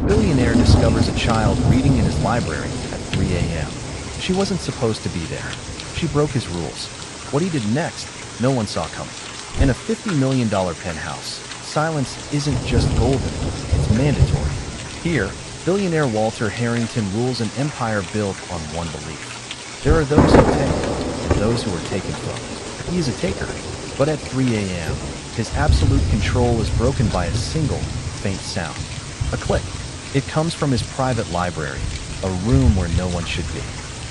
Billionaire discovers a child reading in his library at 3 a.m. She wasn't supposed to be there. She broke his rules. What he did next, no one saw coming. In a $50 million penthouse, silence isn't just golden, it's mandatory. Here, billionaire Walter Harrington rules an empire built on one belief. There are those who take, and those who are taken from. He is a taker, but at 3 a.m., his absolute control is broken by a single, faint sound. A click. It comes from his private library, a room where no one should be.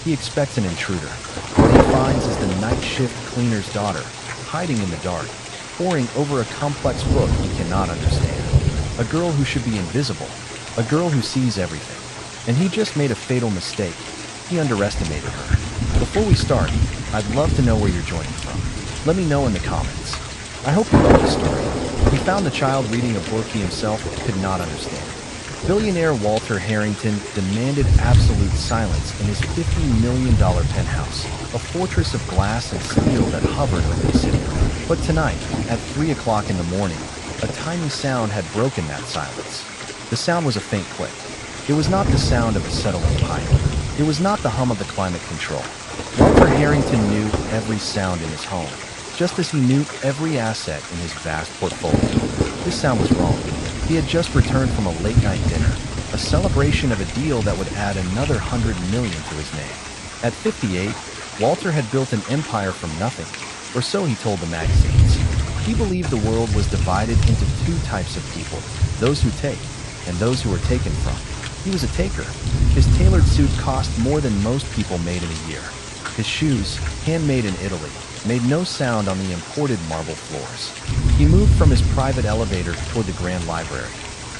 He expects an intruder. What he finds is the night shift cleaner's daughter, hiding in the dark, poring over a complex book he cannot understand. A girl who should be invisible. A girl who sees everything. And he just made a fatal mistake. He underestimated her. Before we start, I'd love to know where you're joining from. Let me know in the comments. I hope you love the story. He found the child reading a book he himself could not understand. Billionaire Walter Harrington demanded absolute silence in his $50 million penthouse, a fortress of glass and steel that hovered over the city. But tonight, at 3 o'clock in the morning, a tiny sound had broken that silence. The sound was a faint click. It was not the sound of a settling pipe. It was not the hum of the climate control. Walter Harrington knew every sound in his home, just as he knew every asset in his vast portfolio. This sound was wrong. He had just returned from a late-night dinner, a celebration of a deal that would add another $100 million to his name. At 58, Walter had built an empire from nothing, or so he told the magazines. He believed the world was divided into two types of people, those who take and those who are taken from. He was a taker. His tailored suit cost more than most people made in a year. His shoes, handmade in Italy, made no sound on the imported marble floors. He moved from his private elevator toward the grand library.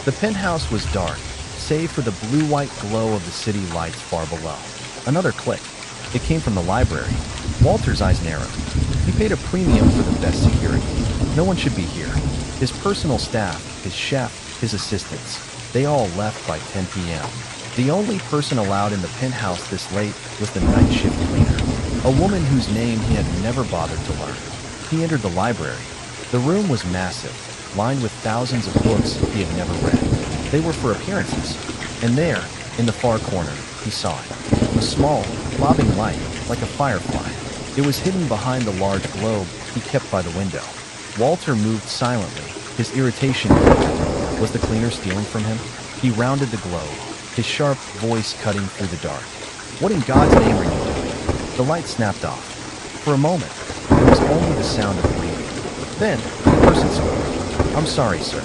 The penthouse was dark, save for the blue-white glow of the city lights far below. Another click. It came from the library. Walter's eyes narrowed. He paid a premium for the best security. No one should be here. His personal staff, his chef, his assistants, they all left by 10 p.m. The only person allowed in the penthouse this late was the night shift cleaner, a woman whose name he had never bothered to learn. He entered the library. The room was massive, lined with thousands of books he had never read. They were for appearances. And there, in the far corner, he saw it. A small, bobbing light, like a firefly. It was hidden behind the large globe he kept by the window. Walter moved silently, his irritation building. Was the cleaner stealing from him? He rounded the globe, his sharp voice cutting through the dark. What in God's name are you doing? The light snapped off. For a moment, there was only the sound of breathing. Then, the person spoke. "I'm sorry, sir.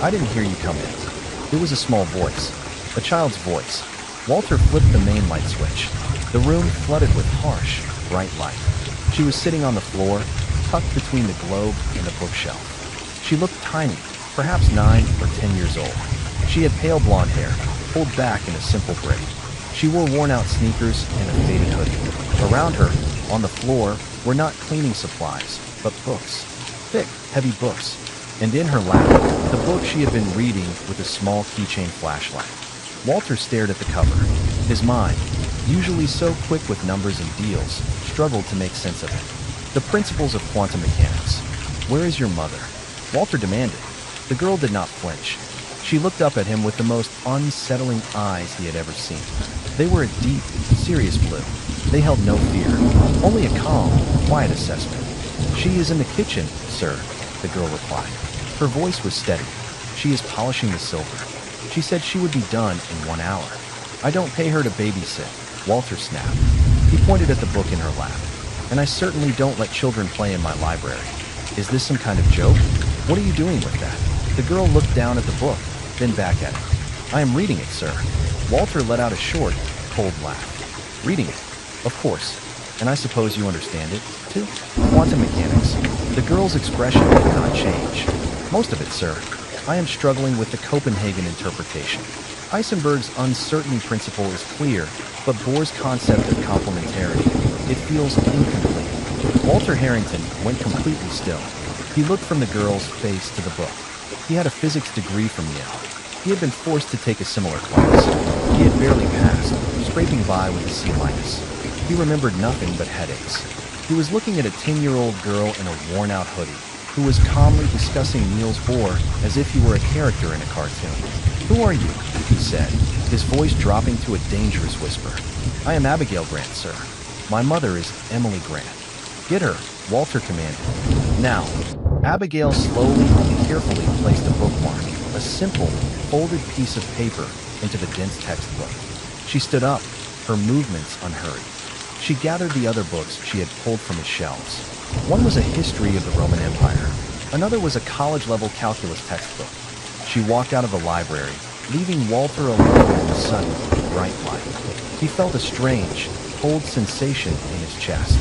I didn't hear you come in." It was a small voice, a child's voice. Walter flipped the main light switch. The room flooded with harsh, bright light. She was sitting on the floor, tucked between the globe and a bookshelf. She looked tiny, perhaps 9 or 10 years old. She had pale blonde hair, pulled back in a simple braid. She wore worn-out sneakers and a faded hoodie. Around her, on the floor, were not cleaning supplies, but books. Thick, heavy books. And in her lap, the book she had been reading with a small keychain flashlight. Walter stared at the cover. His mind, usually so quick with numbers and deals, struggled to make sense of it. The principles of quantum mechanics. "Where is your mother?" Walter demanded. The girl did not flinch. She looked up at him with the most unsettling eyes he had ever seen. They were a deep, serious blue. They held no fear, only a calm, quiet assessment. "She is in the kitchen, sir," the girl replied. Her voice was steady. "She is polishing the silver. She said she would be done in 1 hour." "I don't pay her to babysit," Walter snapped. He pointed at the book in her lap. "And I certainly don't let children play in my library. Is this some kind of joke? What are you doing with that?" The girl looked down at the book, then back at him. "I am reading it, sir." Walter let out a short, cold laugh. "Reading it? Of course. And I suppose you understand it, too?" "Quantum mechanics." The girl's expression did not change. "Most of it, sir. I am struggling with the Copenhagen interpretation. Heisenberg's uncertainty principle is clear, but Bohr's concept of complementarity, it feels incomplete." Walter Harrington went completely still. He looked from the girl's face to the book. He had a physics degree from Yale. He had been forced to take a similar class. He had barely passed, scraping by with a C-. He remembered nothing but headaches. He was looking at a 10-year-old girl in a worn-out hoodie, who was calmly discussing Niels Bohr as if he were a character in a cartoon. "Who are you?" he said, his voice dropping to a dangerous whisper. "I am Abigail Grant, sir. My mother is Emily Grant." "Get her," Walter commanded. "Now." Abigail slowly and carefully placed a bookmark, a simple, folded piece of paper, into the dense textbook. She stood up, her movements unhurried. She gathered the other books she had pulled from his shelves. One was a history of the Roman Empire. Another was a college-level calculus textbook. She walked out of the library, leaving Walter alone in the sudden, bright light. He felt a strange, cold sensation in his chest.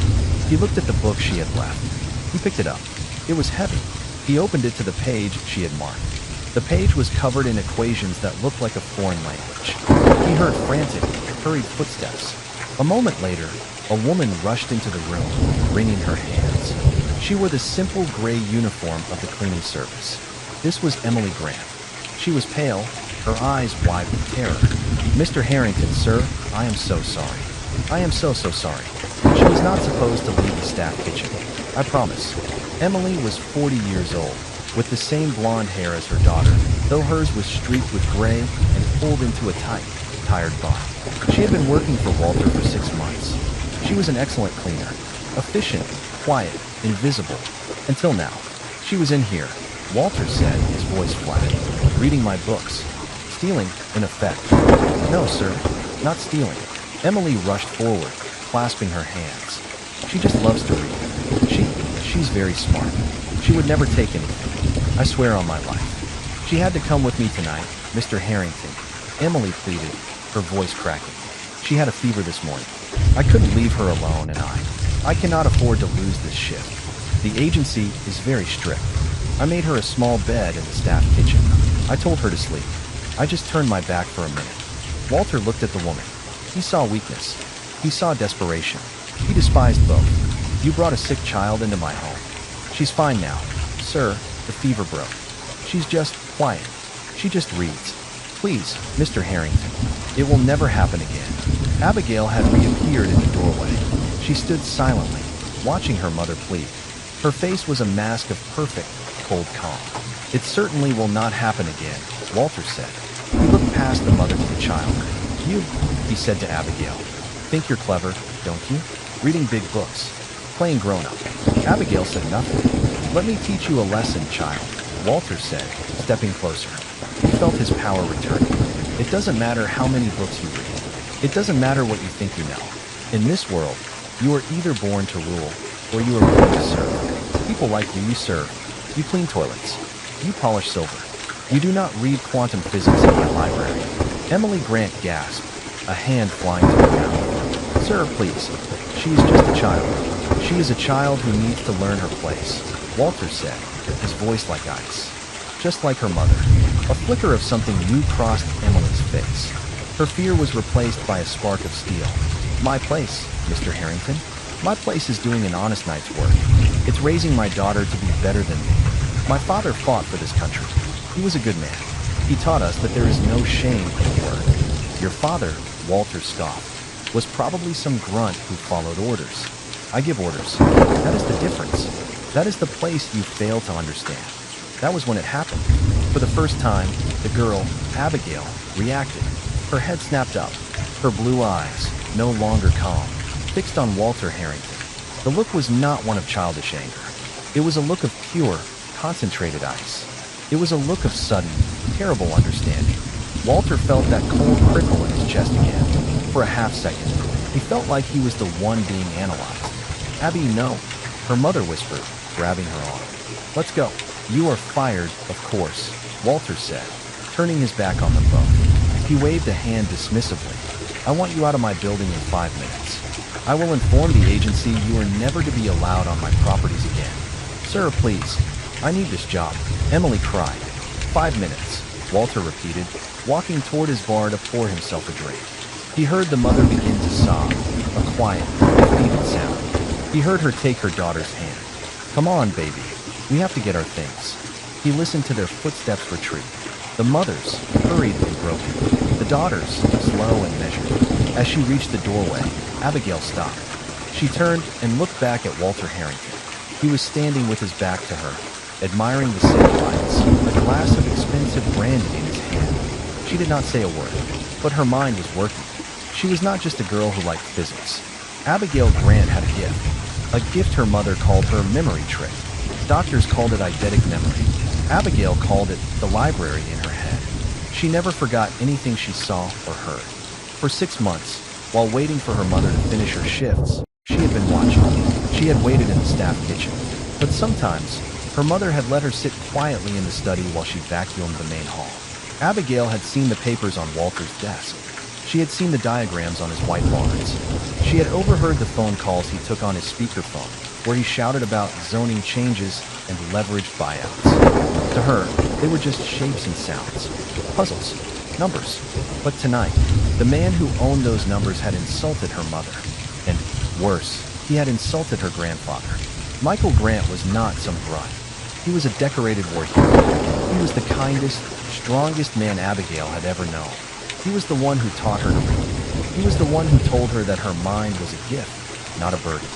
He looked at the book she had left. He picked it up. It was heavy. He opened it to the page she had marked. The page was covered in equations that looked like a foreign language. He heard frantic, hurried footsteps. A moment later, a woman rushed into the room, wringing her hands. She wore the simple gray uniform of the cleaning service. This was Emily Grant. She was pale, her eyes wide with terror. "Mr. Harrington, sir, I am so sorry. I am so sorry." She was not supposed to leave the staff kitchen. I promise. Emily was 40 years old, with the same blonde hair as her daughter, though hers was streaked with gray and pulled into a tight, tired bun. She had been working for Walter for 6 months. She was an excellent cleaner, efficient, quiet, invisible, until now. "She was in here," Walter said, his voice flat, "reading my books. Stealing, in effect." "No, sir, not stealing." Emily rushed forward, clasping her hands. "She just loves to read. She's very smart. She would never take anything. I swear on my life. She had to come with me tonight, Mr. Harrington," Emily pleaded, her voice cracking. "She had a fever this morning. I couldn't leave her alone, and I cannot afford to lose this shift. The agency is very strict. I made her a small bed in the staff kitchen. I told her to sleep. I just turned my back for a minute." Walter looked at the woman. He saw weakness. He saw desperation. He despised both. "You brought a sick child into my home. She's fine now, sir. The fever broke. She's just quiet. She just reads. Please, Mr. Harrington. It will never happen again." Abigail had reappeared in the doorway. She stood silently, watching her mother plead. Her face was a mask of perfect, cold calm. "It certainly will not happen again," Walter said. He looked past the mother to the child. "You," he said to Abigail, "think you're clever, don't you? Reading big books. Playing grown-up." Abigail said nothing. "Let me teach you a lesson, child," Walter said, stepping closer. He felt his power returning. "It doesn't matter how many books you read. It doesn't matter what you think you know. In this world, you are either born to rule, or you are born to serve. People like you serve. You clean toilets. You polish silver. You do not read quantum physics in my library." Emily Grant gasped, a hand flying to her mouth. "Sir, please. She is just a child. She is a child who needs to learn her place," Walter said, his voice like ice. Just like her mother. A flicker of something new crossed Emily's face. Her fear was replaced by a spark of steel. "My place, Mr. Harrington. My place is doing an honest night's work. It's raising my daughter to be better than me. My father fought for this country. He was a good man. He taught us that there is no shame in work. Your father," Walter scoffed, "was probably some grunt who followed orders. I give orders. That is the difference. That is the place you fail to understand." That was when it happened. For the first time, the girl, Abigail, reacted. Her head snapped up, her blue eyes, no longer calm, fixed on Walter Harrington. The look was not one of childish anger. It was a look of pure, concentrated ice. It was a look of sudden, terrible understanding. Walter felt that cold prickle in his chest again. For a half second, he felt like he was the one being analyzed. "Abby, no," her mother whispered, grabbing her arm. "Let's go." "You are fired, of course," Walter said, turning his back on them both. He waved a hand dismissively. "I want you out of my building in 5 minutes. I will inform the agency you are never to be allowed on my properties again." "Sir, please. I need this job," Emily cried. 5 minutes, Walter repeated, walking toward his bar to pour himself a drink. He heard the mother begin to sob, a quiet, defeated sound. He heard her take her daughter's hand. "Come on, baby. We have to get our things." He listened to their footsteps retreat. The mothers, hurried and broken. The daughters, slow and measured. As she reached the doorway, Abigail stopped. She turned and looked back at Walter Harrington. He was standing with his back to her, admiring the city lights, a glass of expensive brandy in his hand. She did not say a word, but her mind was working. She was not just a girl who liked physics. Abigail Grant had a gift her mother called her memory trick. Doctors called it eidetic memory. Abigail called it the library in her head. She never forgot anything she saw or heard. For 6 months, while waiting for her mother to finish her shifts, she had been watching. She had waited in the staff kitchen. But sometimes, her mother had let her sit quietly in the study while she vacuumed the main hall. Abigail had seen the papers on Walter's desk. She had seen the diagrams on his whiteboards. She had overheard the phone calls he took on his speakerphone, where he shouted about zoning changes and leveraged buyouts. To her, they were just shapes and sounds, puzzles, numbers. But tonight, the man who owned those numbers had insulted her mother. And, worse, he had insulted her grandfather. Michael Grant was not some grunt. He was a decorated war hero. He was the kindest, strongest man Abigail had ever known. He was the one who taught her to read. He was the one who told her that her mind was a gift, not a burden.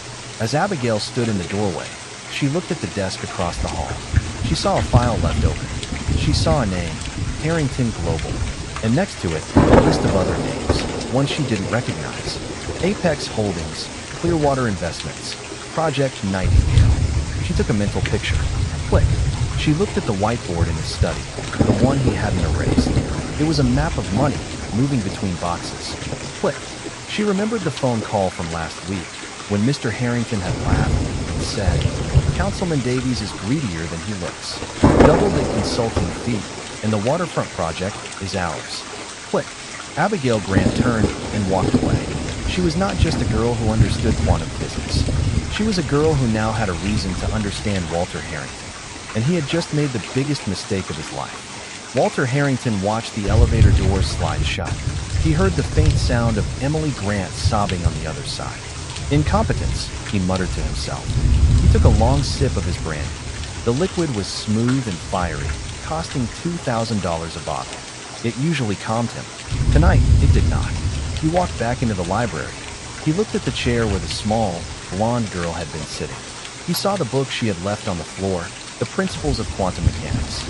As Abigail stood in the doorway, she looked at the desk across the hall. She saw a file left open. She saw a name, Harrington Global, and next to it, a list of other names, one she didn't recognize. Apex Holdings, Clearwater Investments, Project Nightingale. She took a mental picture. Click. She looked at the whiteboard in his study, the one he hadn't erased. It was a map of money, moving between boxes. Click. She remembered the phone call from last week, when Mr. Harrington had laughed and said, "Councilman Davies is greedier than he looks. Double the consulting fee, and the waterfront project is ours." Click. Abigail Grant turned and walked away. She was not just a girl who understood quantum physics. She was a girl who now had a reason to understand Walter Harrington. And he had just made the biggest mistake of his life. Walter Harrington watched the elevator doors slide shut. He heard the faint sound of Emily Grant sobbing on the other side. "Incompetence," he muttered to himself. He took a long sip of his brandy. The liquid was smooth and fiery, costing $2,000 a bottle. It usually calmed him. Tonight, it did not. He walked back into the library. He looked at the chair where the small, blonde girl had been sitting. He saw the book she had left on the floor, The Principles of Quantum Mechanics.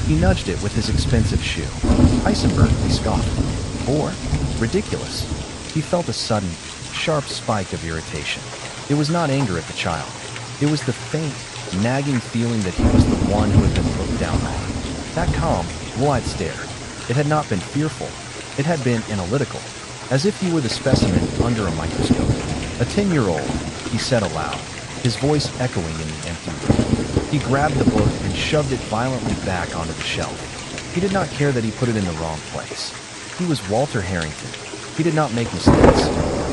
He nudged it with his expensive shoe. Heisenberg, he scoffed. Or, ridiculous. He felt a sudden, sharp spike of irritation. It was not anger at the child. It was the faint, nagging feeling that he was the one who had been looked down on. That calm, blue-eyed stare. It had not been fearful. It had been analytical, as if he were the specimen under a microscope. "A 10-year-old, he said aloud, his voice echoing in the empty room. He grabbed the book and shoved it violently back onto the shelf. He did not care that he put it in the wrong place. He was Walter Harrington. He did not make mistakes.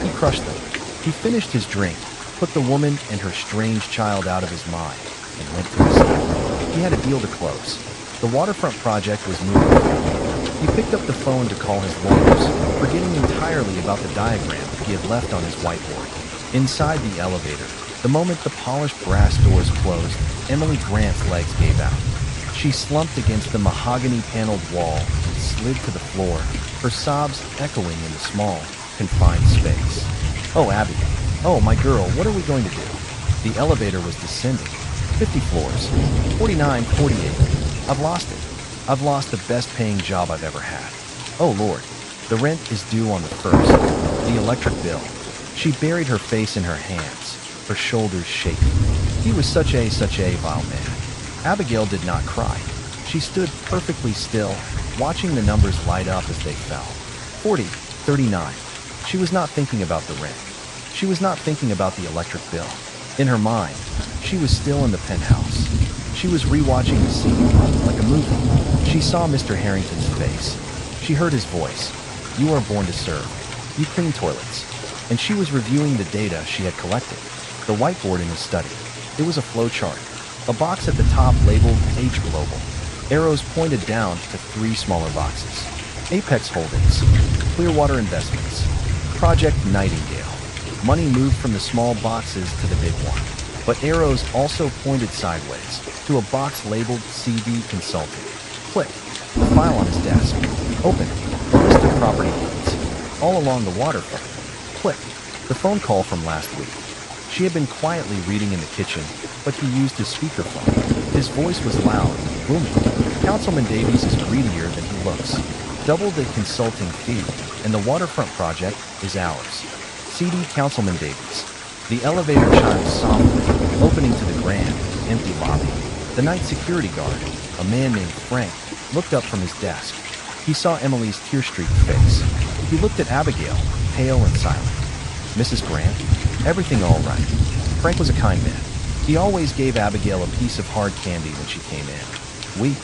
He crushed them. He finished his drink, put the woman and her strange child out of his mind, and went to his study. He had a deal to close. The waterfront project was moving forward. He picked up the phone to call his lawyers, forgetting entirely about the diagram he had left on his whiteboard. Inside the elevator, the moment the polished brass doors closed, Emily Grant's legs gave out. She slumped against the mahogany-paneled wall and slid to the floor, her sobs echoing in the small, confined space. "Oh, Abby. Oh, my girl, what are we going to do?" The elevator was descending. 50 floors. 49, 48. I've lost it. I've lost the best-paying job I've ever had. Oh, Lord. The rent is due on the 1st. The electric bill. She buried her face in her hands, her shoulders shaking. He was such a vile man. Abigail did not cry. She stood perfectly still, watching the numbers light up as they fell. 40, 39. She was not thinking about the rent. She was not thinking about the electric bill. In her mind, she was still in the penthouse. She was rewatching the scene, like a movie. She saw Mr. Harrington's face. She heard his voice. "You are born to serve. You clean toilets." And she was reviewing the data she had collected. The whiteboard in his study. It was a flow chart. A box at the top labeled H Global. Arrows pointed down to 3 smaller boxes. Apex Holdings, Clearwater Investments, Project Nightingale. Money moved from the small boxes to the big one. But arrows also pointed sideways to a box labeled CD Consulting. Click. The file on his desk. Open. A list of property deeds. All along the waterfront. Click. The phone call from last week. She had been quietly reading in the kitchen, but he used his speakerphone. His voice was loud, booming. Councilman Davies is greedier than he looks. Double the consulting fee, and the waterfront project is ours. CD Councilman Davies. The elevator chimed softly, opening to the grand, empty lobby. The night security guard, a man named Frank, looked up from his desk. He saw Emily's tear-streaked face. He looked at Abigail, pale and silent. Mrs. Grant? Everything all right. Frank was a kind man. He always gave Abigail a piece of hard candy when she came in.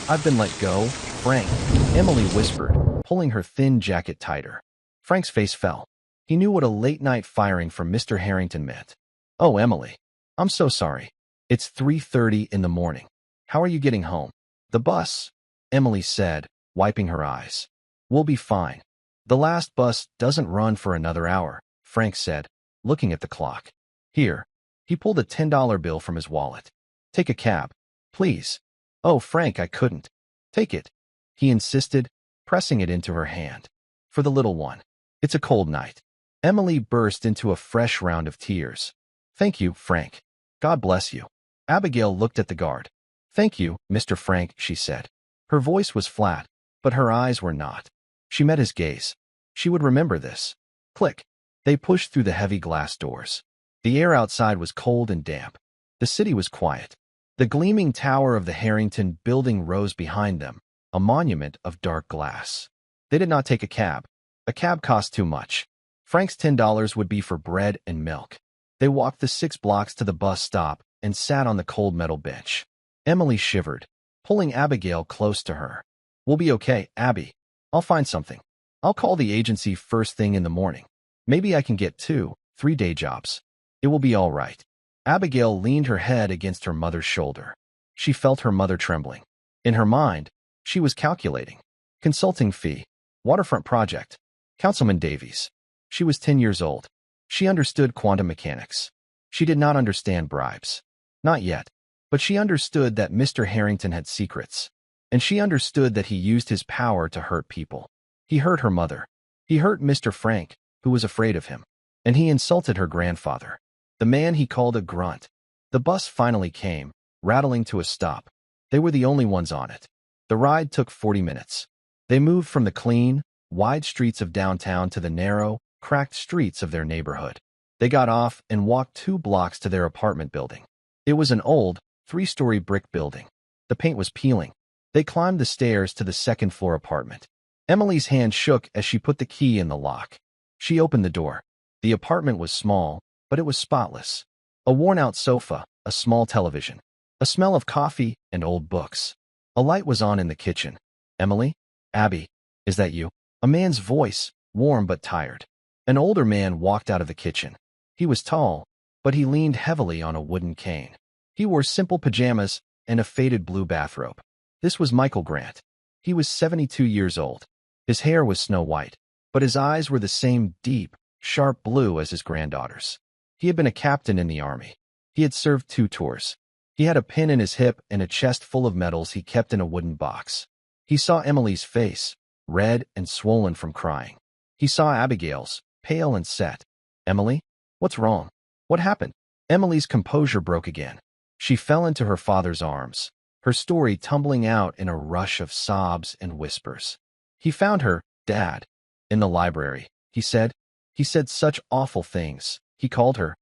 I've been let go, Frank, Emily whispered, pulling her thin jacket tighter. Frank's face fell. He knew what a late-night firing from Mr. Harrington meant. Oh, Emily. I'm so sorry. It's 3:30 in the morning. How are you getting home? The bus, Emily said, wiping her eyes. We'll be fine. The last bus doesn't run for another hour, Frank said, looking at the clock. Here. He pulled a $10 bill from his wallet. Take a cab, please. Oh, Frank, I couldn't. Take it, he insisted, pressing it into her hand. For the little one. It's a cold night. Emily burst into a fresh round of tears. Thank you, Frank. God bless you. Abigail looked at the guard. Thank you, Mr. Frank, she said. Her voice was flat, but her eyes were not. She met his gaze. She would remember this. Click. They pushed through the heavy glass doors. The air outside was cold and damp. The city was quiet. The gleaming tower of the Harrington building rose behind them, a monument of dark glass. They did not take a cab. A cab cost too much. Frank's $10 would be for bread and milk. They walked the 6 blocks to the bus stop and sat on the cold metal bench. Emily shivered, pulling Abigail close to her. We'll be okay, Abby. I'll find something. I'll call the agency first thing in the morning. Maybe I can get 2, 3 day jobs. It will be all right. Abigail leaned her head against her mother's shoulder. She felt her mother trembling. In her mind, she was calculating. Consulting fee. Waterfront project. Councilman Davies. She was 10 years old. She understood quantum mechanics. She did not understand bribes. Not yet. But she understood that Mr. Harrington had secrets. And she understood that he used his power to hurt people. He hurt her mother. He hurt Mr. Frank, who was afraid of him. And he insulted her grandfather. The man he called a grunt. The bus finally came, rattling to a stop. They were the only ones on it. The ride took 40 minutes. They moved from the clean, wide streets of downtown to the narrow, cracked streets of their neighborhood. They got off and walked 2 blocks to their apartment building. It was an old, 3-story brick building. The paint was peeling. They climbed the stairs to the second-floor apartment. Emily's hand shook as she put the key in the lock. She opened the door. The apartment was small, but it was spotless. A worn-out sofa, a small television, a smell of coffee and old books. A light was on in the kitchen. Emily? Abby, is that you? A man's voice, warm but tired. An older man walked out of the kitchen. He was tall, but he leaned heavily on a wooden cane. He wore simple pajamas and a faded blue bathrobe. This was Michael Grant. He was 72 years old. His hair was snow white, but his eyes were the same deep, sharp blue as his granddaughter's. He had been a captain in the army. He had served 2 tours. He had a pin in his hip and a chest full of medals he kept in a wooden box. He saw Emily's face, red and swollen from crying. He saw Abigail's, pale and set. Emily? What's wrong? What happened? Emily's composure broke again. She fell into her father's arms, her story tumbling out in a rush of sobs and whispers. He found her, Dad, in the library, he said. He said such awful things. He called her.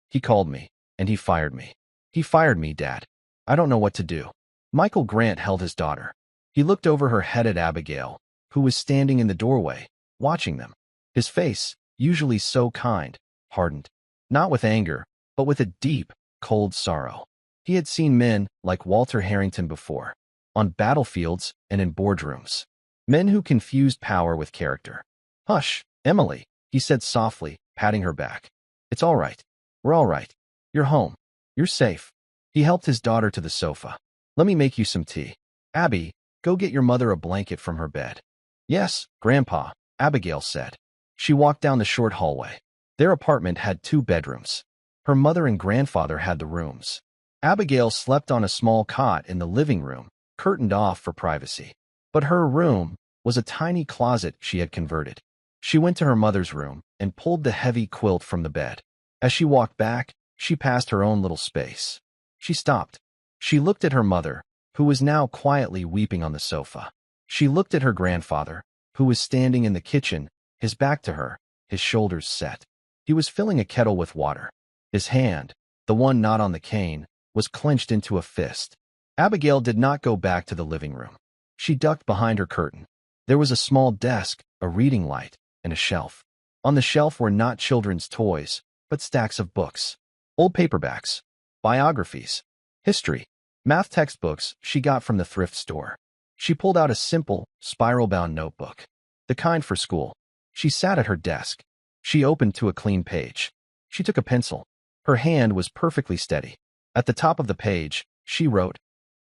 He called me, and he fired me. He fired me, Dad. I don't know what to do. Michael Grant held his daughter. He looked over her head at Abigail, who was standing in the doorway, watching them. His face, usually so kind, hardened. Not with anger, but with a deep, cold sorrow. He had seen men like Walter Harrington before, on battlefields and in boardrooms. Men who confused power with character. Hush, Emily, he said softly, patting her back. It's all right. We're all right. You're home. You're safe. He helped his daughter to the sofa. Let me make you some tea. Abby, go get your mother a blanket from her bed. Yes, Grandpa, Abigail said. She walked down the short hallway. Their apartment had 2 bedrooms. Her mother and grandfather had the rooms. Abigail slept on a small cot in the living room, curtained off for privacy. But her room was a tiny closet she had converted. She went to her mother's room and pulled the heavy quilt from the bed. As she walked back, she passed her own little space. She stopped. She looked at her mother, who was now quietly weeping on the sofa. She looked at her grandfather, who was standing in the kitchen, his back to her, his shoulders set. He was filling a kettle with water. His hand, the one not on the cane, was clenched into a fist. Abigail did not go back to the living room. She ducked behind her curtain. There was a small desk, a reading light, and a shelf. On the shelf were not children's toys, but stacks of books. Old paperbacks, biographies, history, math textbooks she got from the thrift store. She pulled out a simple, spiral-bound notebook, the kind for school. She sat at her desk. She opened to a clean page. She took a pencil. Her hand was perfectly steady. At the top of the page, she wrote,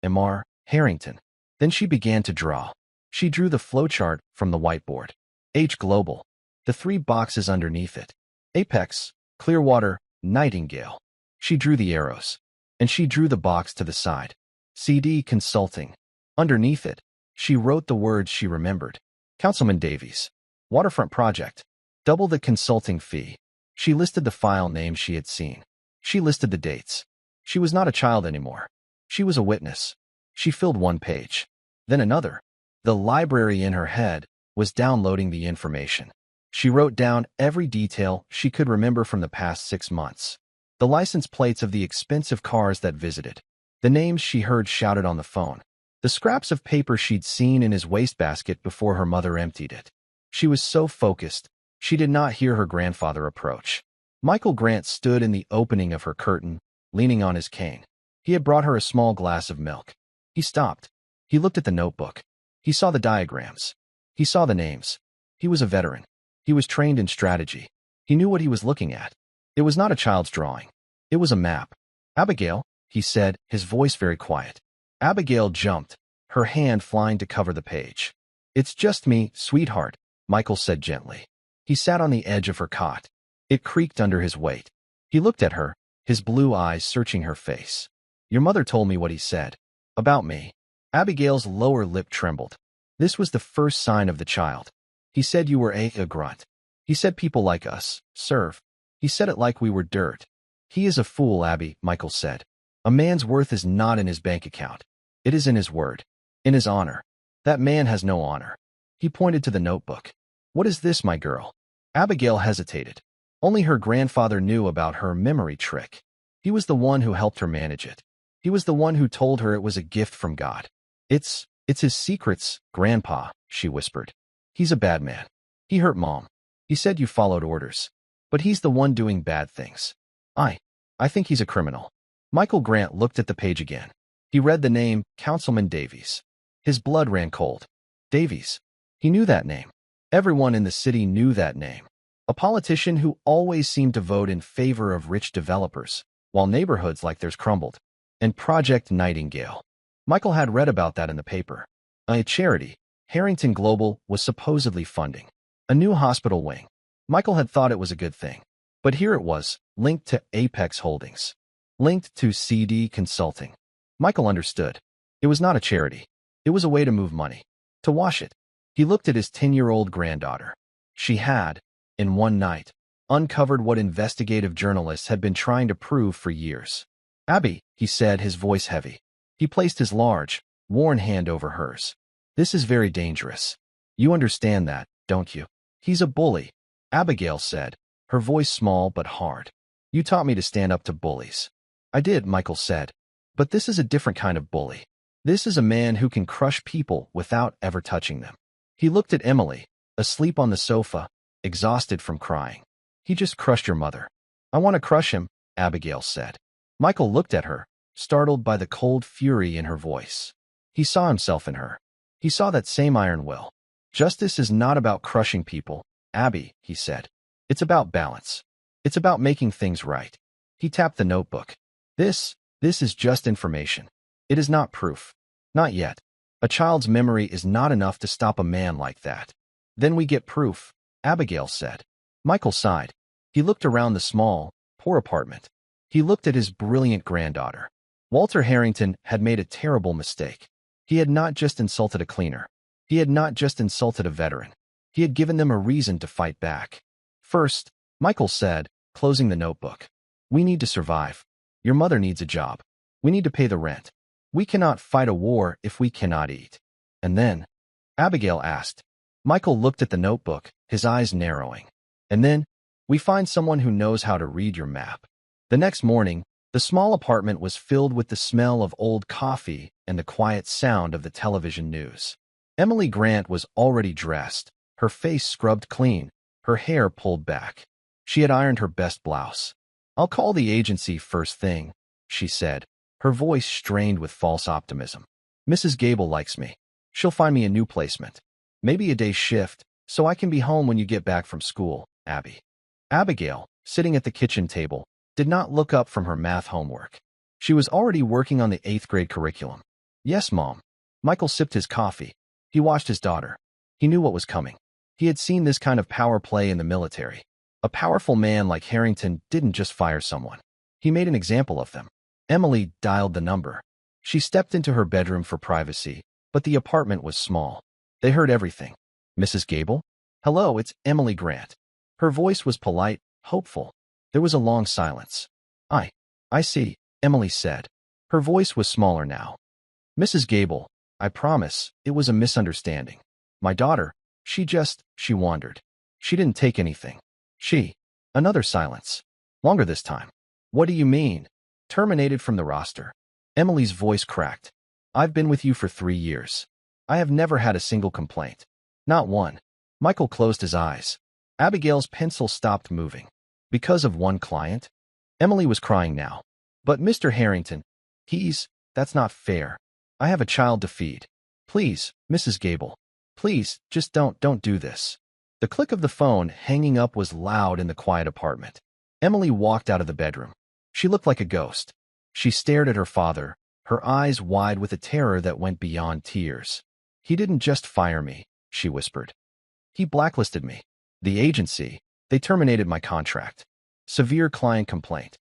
Mr. Harrington. Then she began to draw. She drew the flowchart from the whiteboard. H Global. The 3 boxes underneath it. Apex, Clearwater, Nightingale. She drew the arrows. And she drew the box to the side. CD Consulting. Underneath it, she wrote the words she remembered. Councilman Davies. Waterfront Project. Double the consulting fee. She listed the file names she had seen. She listed the dates. She was not a child anymore. She was a witness. She filled one page. Then another. The library in her head was downloading the information. She wrote down every detail she could remember from the past 6 months. The license plates of the expensive cars that visited. The names she heard shouted on the phone. The scraps of paper she'd seen in his wastebasket before her mother emptied it. She was so focused, she did not hear her grandfather approach. Michael Grant stood in the opening of her curtain, leaning on his cane. He had brought her a small glass of milk. He stopped. He looked at the notebook. He saw the diagrams. He saw the names. He was a veteran. He was trained in strategy. He knew what he was looking at. It was not a child's drawing. It was a map. Abigail, he said, his voice very quiet. Abigail jumped, her hand flying to cover the page. It's just me, sweetheart, Michael said gently. He sat on the edge of her cot. It creaked under his weight. He looked at her, his blue eyes searching her face. Your mother told me what he said. About me. Abigail's lower lip trembled. This was the first sign of the child. He said you were a grunt. He said people like us serve. He said it like we were dirt. He is a fool, Abby, Michael said. A man's worth is not in his bank account. It is in his word. In his honor. That man has no honor. He pointed to the notebook. What is this, my girl? Abigail hesitated. Only her grandfather knew about her memory trick. He was the one who helped her manage it. He was the one who told her it was a gift from God. It's his secrets, Grandpa, she whispered. He's a bad man. He hurt Mom. He said you followed orders. But he's the one doing bad things. I think he's a criminal. Michael Grant looked at the page again. He read the name, Councilman Davies. His blood ran cold. Davies. He knew that name. Everyone in the city knew that name. A politician who always seemed to vote in favor of rich developers, while neighborhoods like theirs crumbled. And Project Nightingale. Michael had read about that in the paper. A charity, Harrington Global, was supposedly funding a new hospital wing. Michael had thought it was a good thing. But here it was, linked to Apex Holdings. Linked to CD Consulting. Michael understood. It was not a charity. It was a way to move money. To wash it. He looked at his 10-year-old granddaughter. She had, in one night, uncovered what investigative journalists had been trying to prove for years. Abby, he said, his voice heavy. He placed his large, worn hand over hers. This is very dangerous. You understand that, don't you? He's a bully, Abigail said, her voice small but hard. You taught me to stand up to bullies. I did, Michael said. But this is a different kind of bully. This is a man who can crush people without ever touching them. He looked at Emily, asleep on the sofa, exhausted from crying. He just crushed your mother. I want to crush him, Abigail said. Michael looked at her, startled by the cold fury in her voice. He saw himself in her. He saw that same iron will. Justice is not about crushing people, Abby, he said. It's about balance. It's about making things right. He tapped the notebook. This is just information. It is not proof. Not yet. A child's memory is not enough to stop a man like that. Then we get proof, Abigail said. Michael sighed. He looked around the small, poor apartment. He looked at his brilliant granddaughter. Walter Harrington had made a terrible mistake. He had not just insulted a cleaner. He had not just insulted a veteran. He had given them a reason to fight back. First, Michael said, closing the notebook. We need to survive. Your mother needs a job. We need to pay the rent. We cannot fight a war if we cannot eat. And then, Abigail asked. Michael looked at the notebook, his eyes narrowing. And then, we find someone who knows how to read your map. The next morning, the small apartment was filled with the smell of old coffee and the quiet sound of the television news. Emily Grant was already dressed, her face scrubbed clean, her hair pulled back. She had ironed her best blouse. I'll call the agency first thing, she said, her voice strained with false optimism. Mrs. Gable likes me. She'll find me a new placement. Maybe a day shift, so I can be home when you get back from school, Abby. Abigail, sitting at the kitchen table, did not look up from her math homework. She was already working on the 8th grade curriculum. Yes, Mom. Michael sipped his coffee. He watched his daughter. He knew what was coming. He had seen this kind of power play in the military. A powerful man like Harrington didn't just fire someone. He made an example of them. Emily dialed the number. She stepped into her bedroom for privacy, but the apartment was small. They heard everything. Mrs. Gable? Hello, it's Emily Grant. Her voice was polite, hopeful. There was a long silence. I see, Emily said. Her voice was smaller now. Mrs. Gable, I promise, it was a misunderstanding. My daughter, she wandered. She didn't take anything. Another silence. Longer this time. What do you mean? Terminated from the roster. Emily's voice cracked. I've been with you for 3 years. I have never had a single complaint. Not one. Michael closed his eyes. Abigail's pencil stopped moving. Because of one client? Emily was crying now. But Mr. Harrington, that's not fair. I have a child to feed. Please, Mrs. Gable. Please, just don't do this. The click of the phone hanging up was loud in the quiet apartment. Emily walked out of the bedroom. She looked like a ghost. She stared at her father, her eyes wide with a terror that went beyond tears. He didn't just fire me, she whispered. He blacklisted me. The agency, they terminated my contract. Severe client complaint.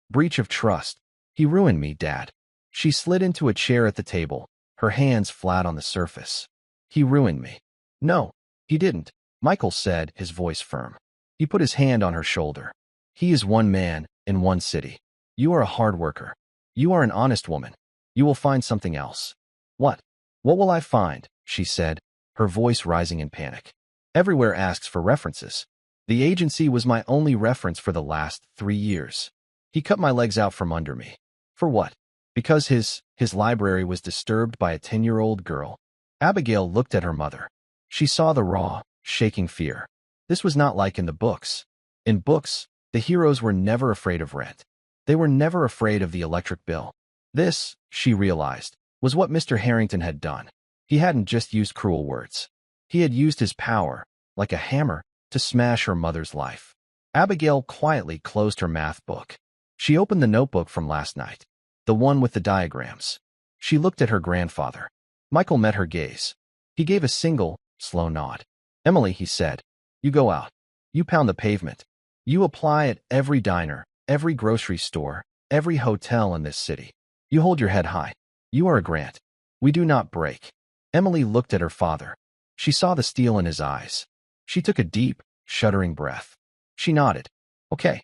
Breach of trust. He ruined me, Dad. She slid into a chair at the table, her hands flat on the surface. He ruined me. No, he didn't, Michael said, his voice firm. He put his hand on her shoulder. He is one man in one city. You are a hard worker. You are an honest woman. You will find something else. What? What will I find? She said, her voice rising in panic. Everywhere asks for references. The agency was my only reference for the last 3 years. He cut my legs out from under me. For what? Because his library was disturbed by a 10-year-old girl. Abigail looked at her mother. She saw the raw, shaking fear. This was not like in the books. In books, the heroes were never afraid of rent. They were never afraid of the electric bill. This, she realized, was what Mr. Harrington had done. He hadn't just used cruel words. He had used his power, like a hammer, to smash her mother's life. Abigail quietly closed her math book. She opened the notebook from last night, the one with the diagrams. She looked at her grandfather. Michael met her gaze. He gave a single, slow nod. Emily, he said, you go out. You pound the pavement. You apply at every diner, every grocery store, every hotel in this city. You hold your head high. You are a Grant. We do not break. Emily looked at her father. She saw the steel in his eyes. She took a deep, shuddering breath. She nodded. Okay,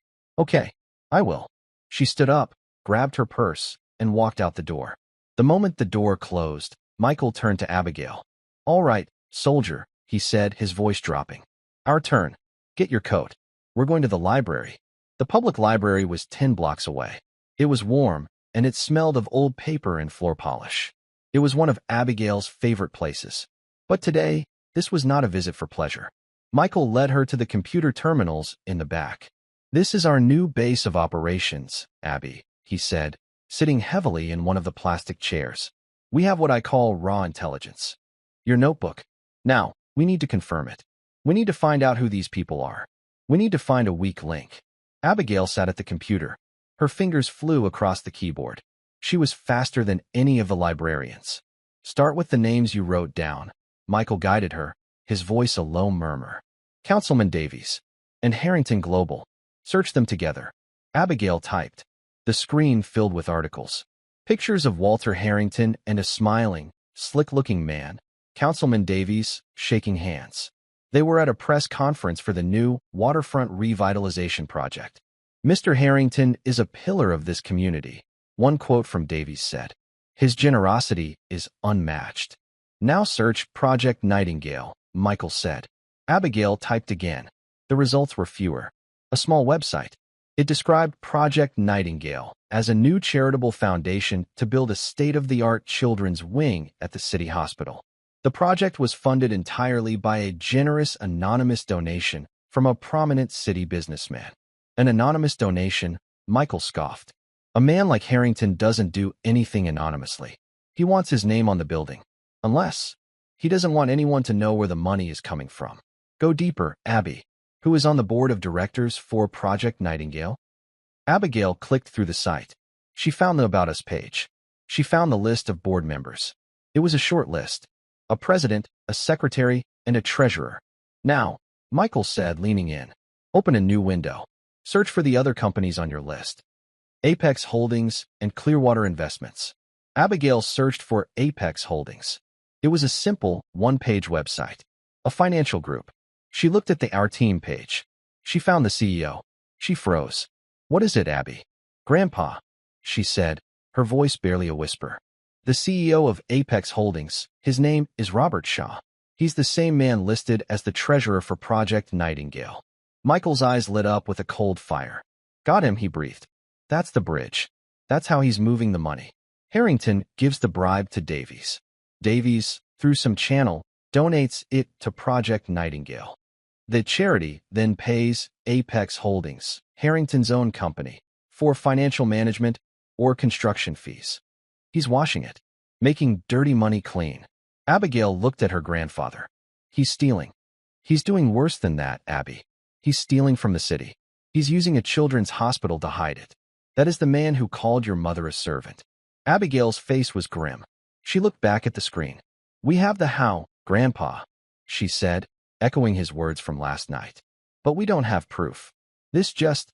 I will. She stood up, grabbed her purse, and walked out the door. The moment the door closed, Michael turned to Abigail. All right, soldier, he said, his voice dropping. Our turn. Get your coat. We're going to the library. The public library was 10 blocks away. It was warm, and it smelled of old paper and floor polish. It was one of Abigail's favorite places. But today, this was not a visit for pleasure. Michael led her to the computer terminals in the back. This is our new base of operations, Abby, he said, sitting heavily in one of the plastic chairs. We have what I call raw intelligence. Your notebook. Now, we need to confirm it. We need to find out who these people are. We need to find a weak link. Abigail sat at the computer. Her fingers flew across the keyboard. She was faster than any of the librarians. Start with the names you wrote down. Michael guided her, his voice a low murmur. Councilman Davies and Harrington Global. Search them together. Abigail typed. The screen filled with articles. Pictures of Walter Harrington and a smiling, slick-looking man, Councilman Davies, shaking hands. They were at a press conference for the new waterfront revitalization project. Mr. Harrington is a pillar of this community, one quote from Davies said. His generosity is unmatched. Now search Project Nightingale, Michael said. Abigail typed again. The results were fewer. A small website. It described Project Nightingale as a new charitable foundation to build a state-of-the-art children's wing at the city hospital. The project was funded entirely by a generous anonymous donation from a prominent city businessman. An anonymous donation, Michael scoffed. A man like Harrington doesn't do anything anonymously. He wants his name on the building. Unless he doesn't want anyone to know where the money is coming from. Go deeper, Abby, who is on the board of directors for Project Nightingale. Abigail clicked through the site. She found the About Us page. She found the list of board members. It was a short list. A president, a secretary, and a treasurer. Now, Michael said, leaning in. Open a new window. Search for the other companies on your list. Apex Holdings and Clearwater Investments. Abigail searched for Apex Holdings. It was a simple, one-page website. A financial group. She looked at the Our Team page. She found the CEO. She froze. What is it, Abby? Grandpa, she said, her voice barely a whisper. The CEO of Apex Holdings, his name is Robert Shaw. He's the same man listed as the treasurer for Project Nightingale. Michael's eyes lit up with a cold fire. Got him, he breathed. That's the bridge. That's how he's moving the money. Harrington gives the bribe to Davies. Davies, through some channel, donates it to Project Nightingale. The charity then pays Apex Holdings, Harrington's own company, for financial management or construction fees. He's washing it, making dirty money clean. Abigail looked at her grandfather. He's stealing. He's doing worse than that, Abby. He's stealing from the city. He's using a children's hospital to hide it. That is the man who called your mother a servant. Abigail's face was grim. She looked back at the screen. We have the how, Grandpa, she said, echoing his words from last night. But we don't have proof. This just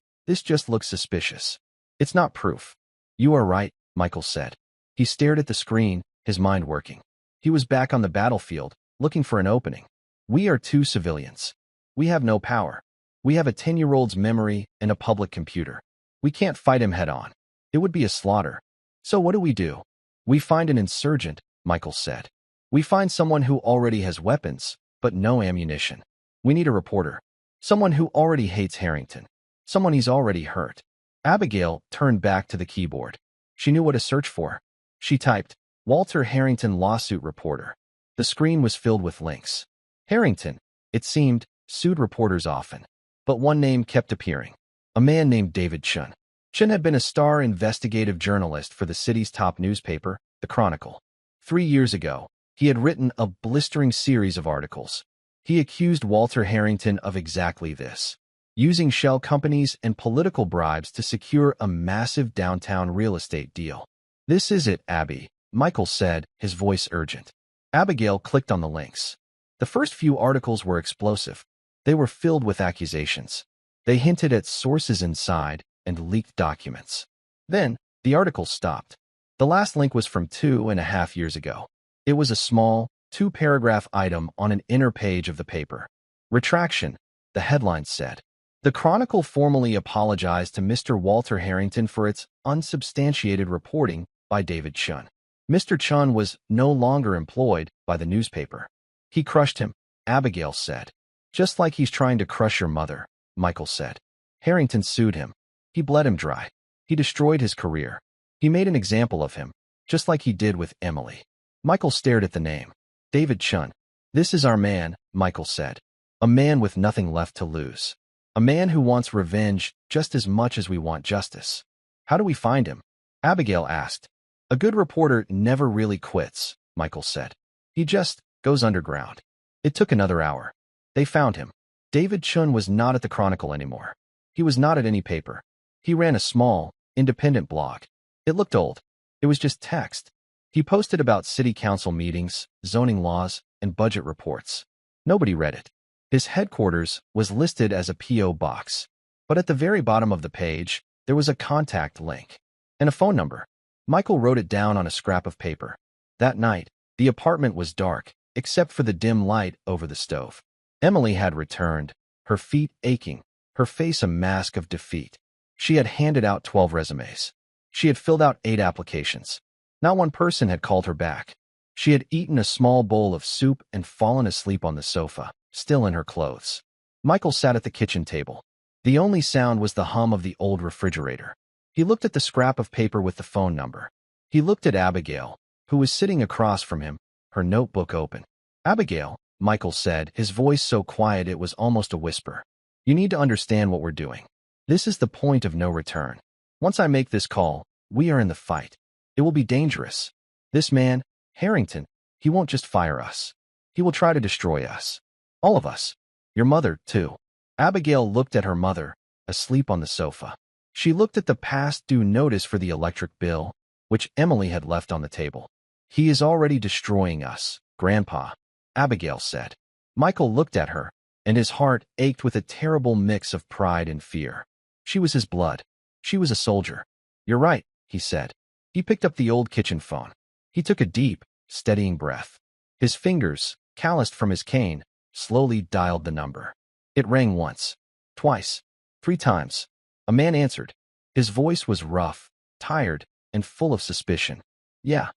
looks suspicious. It's not proof. You are right, Michael said. He stared at the screen, his mind working. He was back on the battlefield, looking for an opening. We are two civilians. We have no power. We have a 10-year-old's memory and a public computer. We can't fight him head-on. It would be a slaughter. So what do? We find an insurgent, Michael said. We find someone who already has weapons, but no ammunition. We need a reporter. Someone who already hates Harrington. Someone he's already hurt. Abigail turned back to the keyboard. She knew what to search for. She typed, Walter Harrington lawsuit reporter. The screen was filled with links. Harrington, it seemed, sued reporters often. But one name kept appearing. A man named David Chun. Chun had been a star investigative journalist for the city's top newspaper, The Chronicle. 3 years ago, he had written a blistering series of articles. He accused Walter Harrington of exactly this, using shell companies and political bribes to secure a massive downtown real estate deal. This is it, Abby, Michael said, his voice urgent. Abigail clicked on the links. The first few articles were explosive. They were filled with accusations. They hinted at sources inside and leaked documents. Then, the article stopped. The last link was from 2.5 years ago. It was a small, 2-paragraph item on an inner page of the paper. Retraction, the headline said. The Chronicle formally apologized to Mr. Walter Harrington for its unsubstantiated reporting by David Chun. Mr. Chun was no longer employed by the newspaper. He crushed him, Abigail said. Just like he's trying to crush your mother, Michael said. Harrington sued him. He bled him dry. He destroyed his career. He made an example of him, just like he did with Emily. Michael stared at the name. David Chun. This is our man, Michael said. A man with nothing left to lose. A man who wants revenge just as much as we want justice. How do we find him? Abigail asked. A good reporter never really quits, Michael said. He just goes underground. It took another hour. They found him. David Chun was not at the Chronicle anymore. He was not at any paper. He ran a small, independent blog. It looked old. It was just text. He posted about city council meetings, zoning laws, and budget reports. Nobody read it. His headquarters was listed as a P.O. box. But at the very bottom of the page, there was a contact link and a phone number. Michael wrote it down on a scrap of paper. That night, the apartment was dark, except for the dim light over the stove. Emily had returned, her feet aching, her face a mask of defeat. She had handed out 12 resumes. She had filled out 8 applications. Not one person had called her back. She had eaten a small bowl of soup and fallen asleep on the sofa, still in her clothes. Michael sat at the kitchen table. The only sound was the hum of the old refrigerator. He looked at the scrap of paper with the phone number. He looked at Abigail, who was sitting across from him, her notebook open. "Abigail," Michael said, his voice so quiet it was almost a whisper. "You need to understand what we're doing. This is the point of no return. Once I make this call, we are in the fight. It will be dangerous. This man, Harrington, he won't just fire us. He will try to destroy us. All of us. Your mother, too." Abigail looked at her mother, asleep on the sofa. She looked at the past due notice for the electric bill, which Emily had left on the table. "He is already destroying us, Grandpa," Abigail said. Michael looked at her, and his heart ached with a terrible mix of pride and fear. She was his blood. She was a soldier. "You're right," he said. He picked up the old kitchen phone. He took a deep, steadying breath. His fingers, calloused from his cane, slowly dialed the number. It rang once, twice, 3 times. A man answered. His voice was rough, tired, and full of suspicion. "Yeah,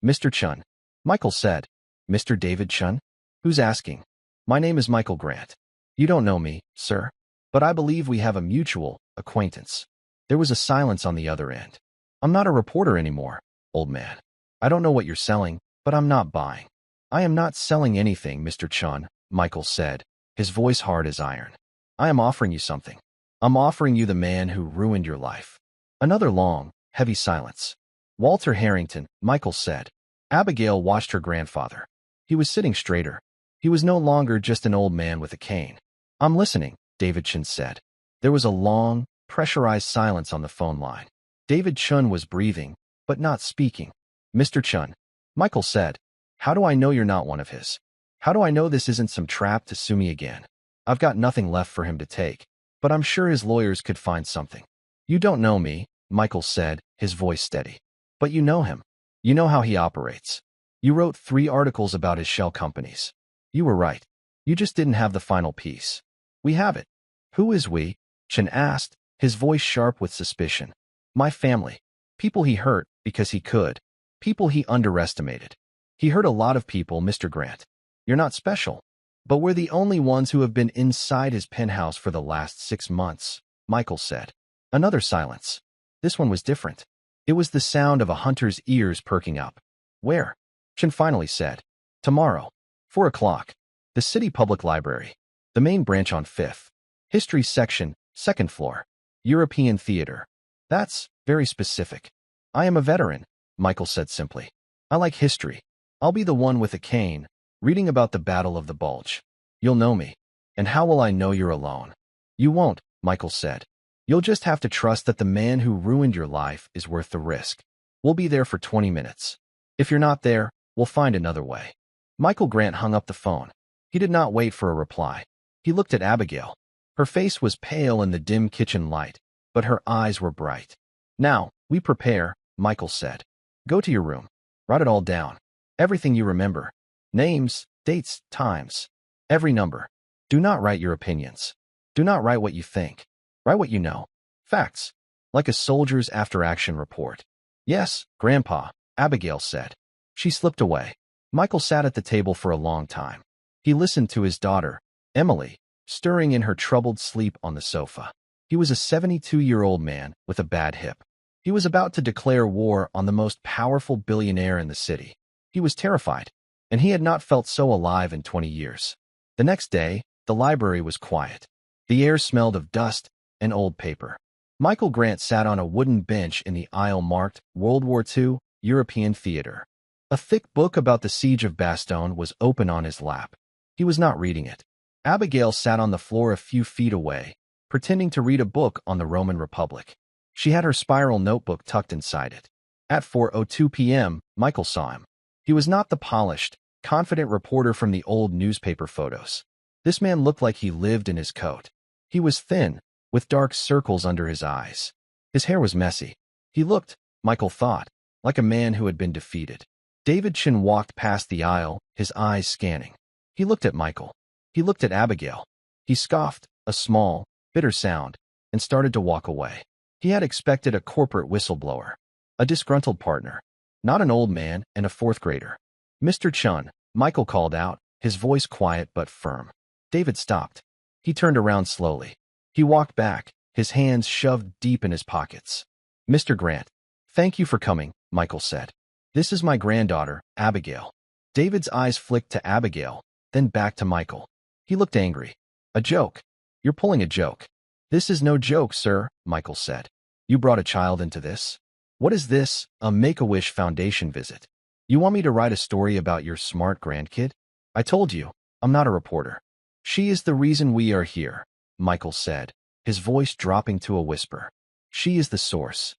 Mr. Chun," Michael said. "Mr. David Chun? Who's asking?" "My name is Michael Grant. You don't know me, sir, but I believe we have a mutual acquaintance." There was a silence on the other end. "I'm not a reporter anymore, old man. I don't know what you're selling, but I'm not buying." "I am not selling anything, Mr. Chun," Michael said, his voice hard as iron. "I am offering you something. I'm offering you the man who ruined your life." Another long, heavy silence. "Walter Harrington," Michael said. Abigail watched her grandfather. He was sitting straighter. He was no longer just an old man with a cane. "I'm listening," David Chun said. There was a long, pressurized silence on the phone line. David Chun was breathing, but not speaking. "Mr. Chun," Michael said, "how do I know you're not one of his? How do I know this isn't some trap to sue me again? I've got nothing left for him to take, but I'm sure his lawyers could find something." "You don't know me," Michael said, his voice steady. "But you know him. You know how he operates. You wrote 3 articles about his shell companies. You were right. You just didn't have the final piece. We have it." "Who is we?" Chen asked, his voice sharp with suspicion. "My family. People he hurt because he could. People he underestimated. He hurt a lot of people, Mr. Grant. You're not special. But we're the only ones who have been inside his penthouse for the last 6 months," Michael said. Another silence. This one was different. It was the sound of a hunter's ears perking up. "Where?" Chen finally said. "Tomorrow. 4 o'clock. The City Public Library. The main branch on 5th. History section, 2nd floor. European Theater." "That's very specific." "I am a veteran," Michael said simply. "I like history. I'll be the one with a cane, reading about the Battle of the Bulge. You'll know me. And how will I know you're alone?" "You won't," Michael said. "You'll just have to trust that the man who ruined your life is worth the risk. We'll be there for 20 minutes. If you're not there, we'll find another way." Michael Grant hung up the phone. He did not wait for a reply. He looked at Abigail. Her face was pale in the dim kitchen light, but her eyes were bright. "Now, we prepare," Michael said. "Go to your room. Write it all down. Everything you remember. Names, dates, times. Every number. Do not write your opinions. Do not write what you think. Write what you know. Facts. Like a soldier's after-action report." "Yes, Grandpa," Abigail said. She slipped away. Michael sat at the table for a long time. He listened to his daughter, Emily, stirring in her troubled sleep on the sofa. He was a 72-year-old man with a bad hip. He was about to declare war on the most powerful billionaire in the city. He was terrified, and he had not felt so alive in 20 years. The next day, the library was quiet. The air smelled of dust and old paper. Michael Grant sat on a wooden bench in the aisle marked World War II, European Theater. A thick book about the Siege of Bastogne was open on his lap. He was not reading it. Abigail sat on the floor a few feet away, pretending to read a book on the Roman Republic. She had her spiral notebook tucked inside it. At 4:02 p.m., Michael saw him. He was not the polished, confident reporter from the old newspaper photos. This man looked like he lived in his coat. He was thin, with dark circles under his eyes. His hair was messy. He looked, Michael thought, like a man who had been defeated. David Chin walked past the aisle, his eyes scanning. He looked at Michael. He looked at Abigail. He scoffed, a small, bitter sound, and started to walk away. He had expected a corporate whistleblower, a disgruntled partner. not an old man and a fourth grader. Mr. Chun, Michael called out, his voice quiet but firm. David stopped. He turned around slowly. He walked back, his hands shoved deep in his pockets. Mr. Grant, thank you for coming, Michael said. This is my granddaughter, Abigail. David's eyes flicked to Abigail, then back to Michael. He looked angry. A joke. You're pulling a joke. This is no joke, sir, Michael said. You brought a child into this? What is this, a Make-A-Wish Foundation visit? You want me to write a story about your smart grandkid? I told you, I'm not a reporter. She is the reason we are here, Michael said, his voice dropping to a whisper. She is the source.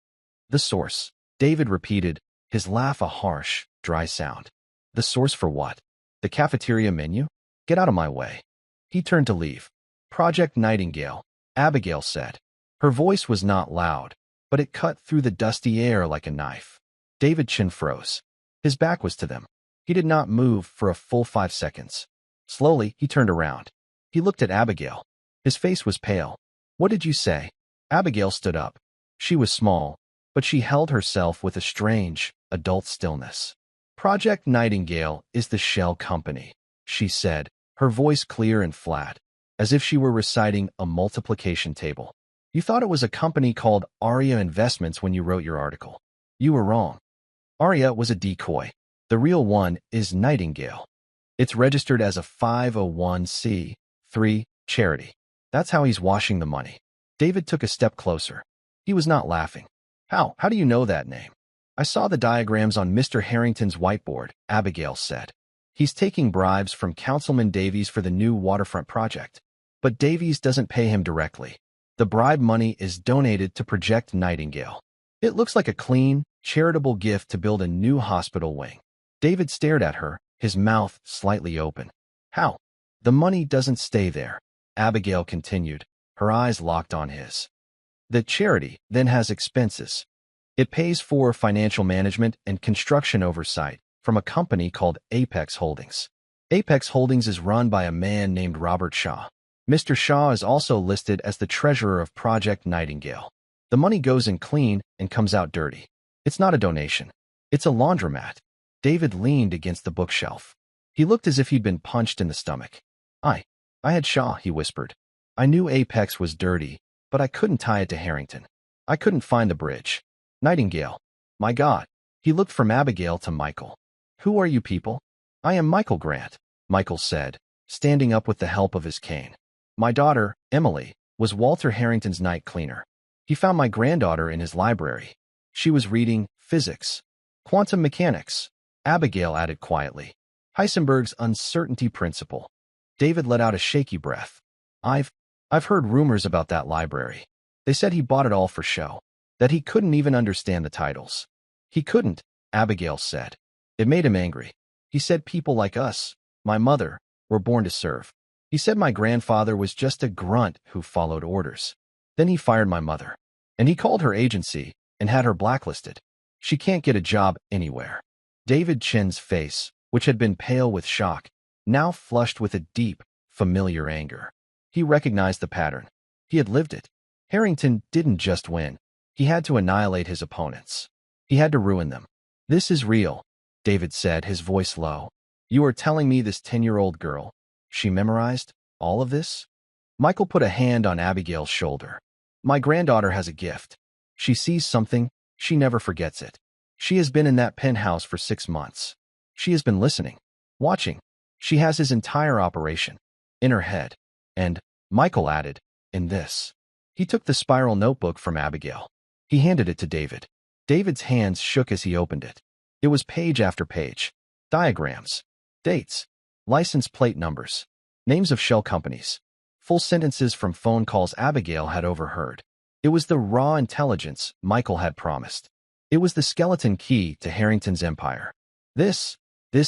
The source, David repeated, his laugh a harsh, dry sound. The source for what? The cafeteria menu? Get out of my way. He turned to leave. Project Nightingale, Abigail said. Her voice was not loud, but it cut through the dusty air like a knife. David's chin froze. His back was to them. He did not move for a full 5 seconds. Slowly, he turned around. He looked at Abigail. His face was pale. What did you say? Abigail stood up. She was small, but she held herself with a strange, adult stillness. Project Nightingale is the shell company, she said, her voice clear and flat, as if she were reciting a multiplication table. You thought it was a company called Aria Investments when you wrote your article. You were wrong. Aria was a decoy. The real one is Nightingale. It's registered as a 501c3 charity. That's how he's washing the money. David took a step closer. He was not laughing. How do you know that name? I saw the diagrams on Mr. Harrington's whiteboard, Abigail said. He's taking bribes from Councilman Davies for the new waterfront project. But Davies doesn't pay him directly. The bribe money is donated to Project Nightingale. It looks like a clean, charitable gift to build a new hospital wing. David stared at her, his mouth slightly open. How? The money doesn't stay there, Abigail continued, her eyes locked on his. The charity then has expenses. It pays for financial management and construction oversight from a company called Apex Holdings. Apex Holdings is run by a man named Robert Shaw. Mr. Shaw is also listed as the treasurer of Project Nightingale. The money goes in clean and comes out dirty. It's not a donation. It's a laundromat. David leaned against the bookshelf. He looked as if he'd been punched in the stomach. I had Shaw, he whispered. I knew Apex was dirty, but I couldn't tie it to Harrington. I couldn't find the bridge. Nightingale. My God. He looked from Abigail to Michael. Who are you people? I am Michael Grant, Michael said, standing up with the help of his cane. My daughter, Emily, was Walter Harrington's night cleaner. He found my granddaughter in his library. She was reading physics, quantum mechanics, Abigail added quietly. Heisenberg's uncertainty principle. David let out a shaky breath. I've heard rumors about that library. They said he bought it all for show, that he couldn't even understand the titles. He couldn't, Abigail said. It made him angry. He said people like us, my mother, were born to serve. He said my grandfather was just a grunt who followed orders. Then he fired my mother. And he called her agency and had her blacklisted. She can't get a job anywhere. David Chin's face, which had been pale with shock, now flushed with a deep, familiar anger. He recognized the pattern. He had lived it. Harrington didn't just win. He had to annihilate his opponents. He had to ruin them. This is real, David said, his voice low. You are telling me this 10-year-old girl, she memorized all of this? Michael put a hand on Abigail's shoulder. My granddaughter has a gift. She sees something, she never forgets it. She has been in that penthouse for 6 months. She has been listening, watching. She has his entire operation in her head. And, Michael added, in this. He took the spiral notebook from Abigail. He handed it to David. David's hands shook as he opened it. It was page after page. Diagrams, dates, license plate numbers, names of shell companies, full sentences from phone calls Abigail had overheard. It was the raw intelligence Michael had promised. It was the skeleton key to Harrington's empire. This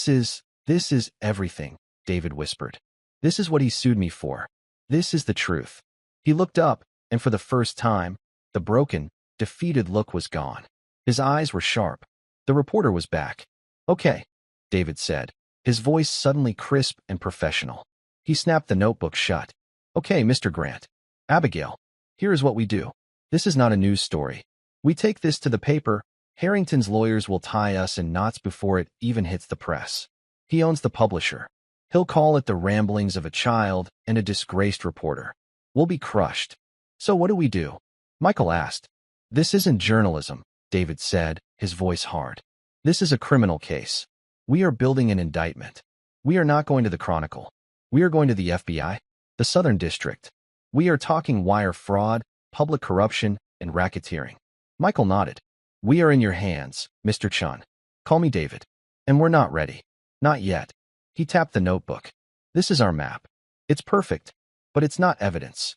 is everything, David whispered. This is what he sued me for. This is the truth. He looked up, and for the first time, the broken, defeated look was gone. His eyes were sharp. The reporter was back. Okay, David said, his voice suddenly crisp and professional. He snapped the notebook shut. Okay, Mr. Grant. Abigail, here is what we do. This is not a news story. We take this to the paper, Harrington's lawyers will tie us in knots before it even hits the press. He owns the publisher. He'll call it the ramblings of a child and a disgraced reporter. We'll be crushed. So what do we do? Michael asked. This isn't journalism, David said, his voice hard. This is a criminal case. We are building an indictment. We are not going to the Chronicle. We are going to the FBI, the Southern District. We are talking wire fraud, public corruption, and racketeering. Michael nodded. We are in your hands, Mr. Chun. Call me David. And we're not ready. Not yet. He tapped the notebook. This is our map. It's perfect, but it's not evidence.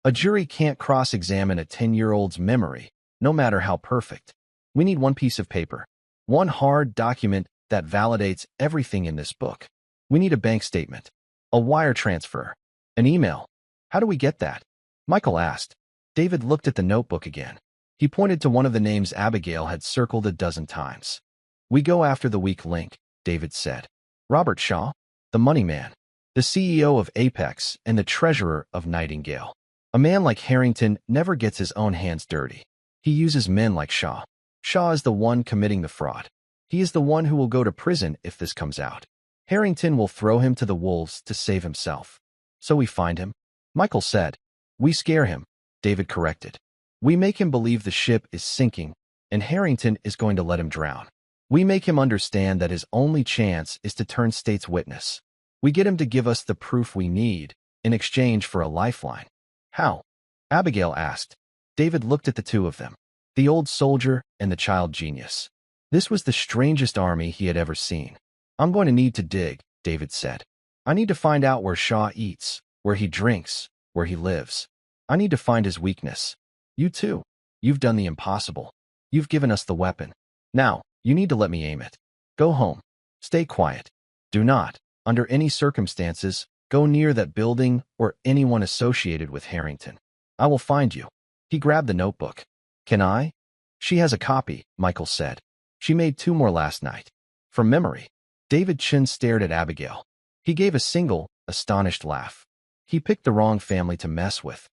A jury can't cross-examine a 10-year-old's memory, no matter how perfect. We need one piece of paper, one hard document that validates everything in this book. We need a bank statement, a wire transfer, an email. How do we get that? Michael asked. David looked at the notebook again. He pointed to one of the names Abigail had circled a dozen times. We go after the weak link, David said. Robert Shaw, the money man, the CEO of Apex and the treasurer of Nightingale. A man like Harrington never gets his own hands dirty. He uses men like Shaw. Shaw is the one committing the fraud. He is the one who will go to prison if this comes out. Harrington will throw him to the wolves to save himself. So we find him? Michael said. We scare him, David corrected. We make him believe the ship is sinking, and Harrington is going to let him drown. We make him understand that his only chance is to turn state's witness. We get him to give us the proof we need in exchange for a lifeline. How? Abigail asked. David looked at the two of them, the old soldier and the child genius. This was the strangest army he had ever seen. I'm going to need to dig, David said. I need to find out where Shaw eats, where he drinks, where he lives. I need to find his weakness. You too. You've done the impossible. You've given us the weapon. Now, you need to let me aim it. Go home. Stay quiet. Do not, under any circumstances, go near that building or anyone associated with Harrington. I will find you. He grabbed the notebook. Can I? She has a copy, Michael said. She made 2 more last night. From memory. David Chin stared at Abigail. He gave a single, astonished laugh. He picked the wrong family to mess with.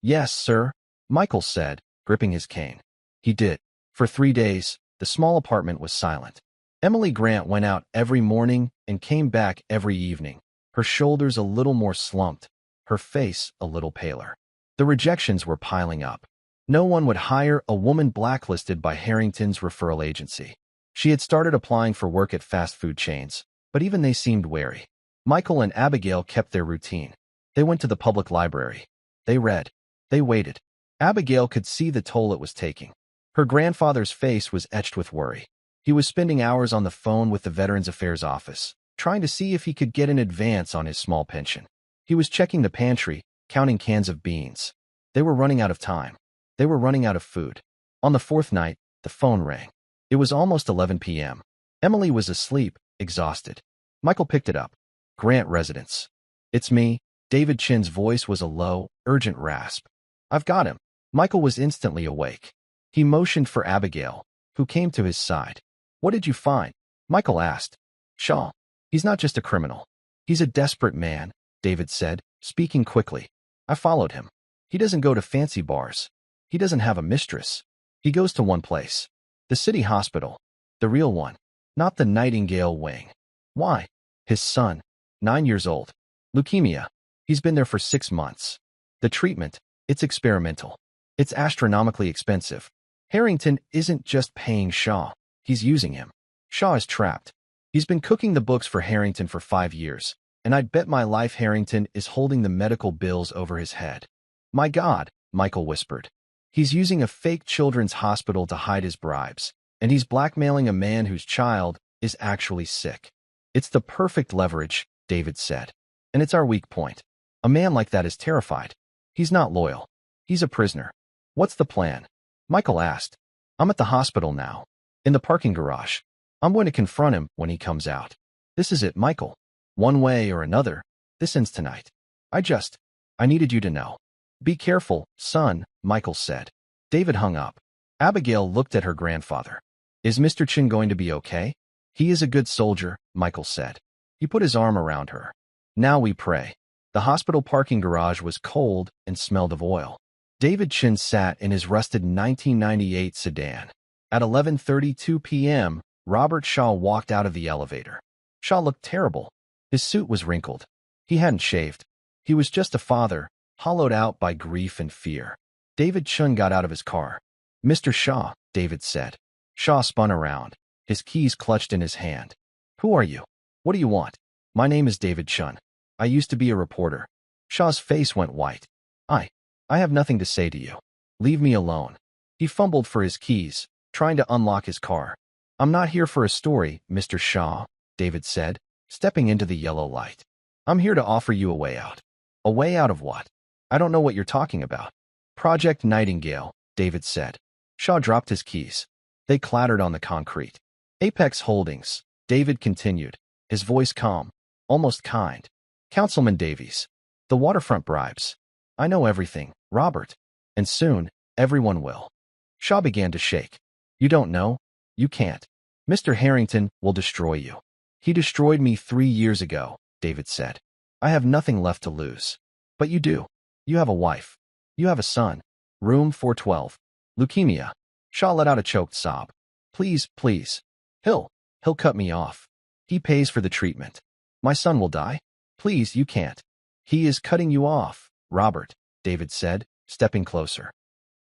Yes, sir, Michael said, gripping his cane. He did. For 3 days, the small apartment was silent. Emily Grant went out every morning and came back every evening, her shoulders a little more slumped, her face a little paler. The rejections were piling up. No one would hire a woman blacklisted by Harrington's referral agency. She had started applying for work at fast food chains, but even they seemed wary. Michael and Abigail kept their routine. They went to the public library. They read. They waited. Abigail could see the toll it was taking. Her grandfather's face was etched with worry. He was spending hours on the phone with the Veterans Affairs office, trying to see if he could get an advance on his small pension. He was checking the pantry, counting cans of beans. They were running out of time. They were running out of food. On the 4th night, the phone rang. It was almost 11 p.m. Emily was asleep, exhausted. Michael picked it up. Grant residence. It's me. David Chin's voice was a low, urgent rasp. I've got him. Michael was instantly awake. He motioned for Abigail, who came to his side. What did you find? Michael asked. Shaw. He's not just a criminal. He's a desperate man, David said, speaking quickly. I followed him. He doesn't go to fancy bars. He doesn't have a mistress. He goes to one place. The city hospital. The real one. Not the Nightingale wing. Why? His son. 9 years old. Leukemia. He's been there for 6 months. The treatment, it's experimental. It's astronomically expensive. Harrington isn't just paying Shaw. He's using him. Shaw is trapped. He's been cooking the books for Harrington for 5 years, and I'd bet my life Harrington is holding the medical bills over his head. My God, Michael whispered. He's using a fake children's hospital to hide his bribes, and he's blackmailing a man whose child is actually sick. It's the perfect leverage, David said. And it's our weak point. A man like that is terrified. He's not loyal. He's a prisoner. What's the plan? Michael asked. I'm at the hospital now. In the parking garage. I'm going to confront him when he comes out. This is it, Michael. One way or another, this ends tonight. I needed you to know. Be careful, son, Michael said. David hung up. Abigail looked at her grandfather. Is Mr. Chin going to be okay? He is a good soldier, Michael said. He put his arm around her. Now we pray. The hospital parking garage was cold and smelled of oil. David Chin sat in his rusted 1998 sedan. At 11:32 p.m., Robert Shaw walked out of the elevator. Shaw looked terrible. His suit was wrinkled. He hadn't shaved. He was just a father, hollowed out by grief and fear. David Chun got out of his car. "Mr. Shaw," David said. Shaw spun around, his keys clutched in his hand. "Who are you? What do you want?" "My name is David Chun. I used to be a reporter." Shaw's face went white. I have nothing to say to you. Leave me alone." He fumbled for his keys, trying to unlock his car. "I'm not here for a story, Mr. Shaw," David said, stepping into the yellow light. "I'm here to offer you a way out." "A way out of what?" "I don't know what you're talking about." "Project Nightingale," David said. Shaw dropped his keys. They clattered on the concrete. "Apex Holdings," David continued, his voice calm, almost kind. "Councilman Davies. The waterfront bribes. I know everything, Robert. And soon, everyone will." Shaw began to shake. "You don't know. You can't. Mr. Harrington will destroy you." "He destroyed me 3 years ago," David said. "I have nothing left to lose." "But you do. You have a wife. You have a son. Room 412. Leukemia." Shaw let out a choked sob. "Please, please. He'll cut me off. He pays for the treatment. My son will die. Please, you can't." "He is cutting you off, Robert," David said, stepping closer.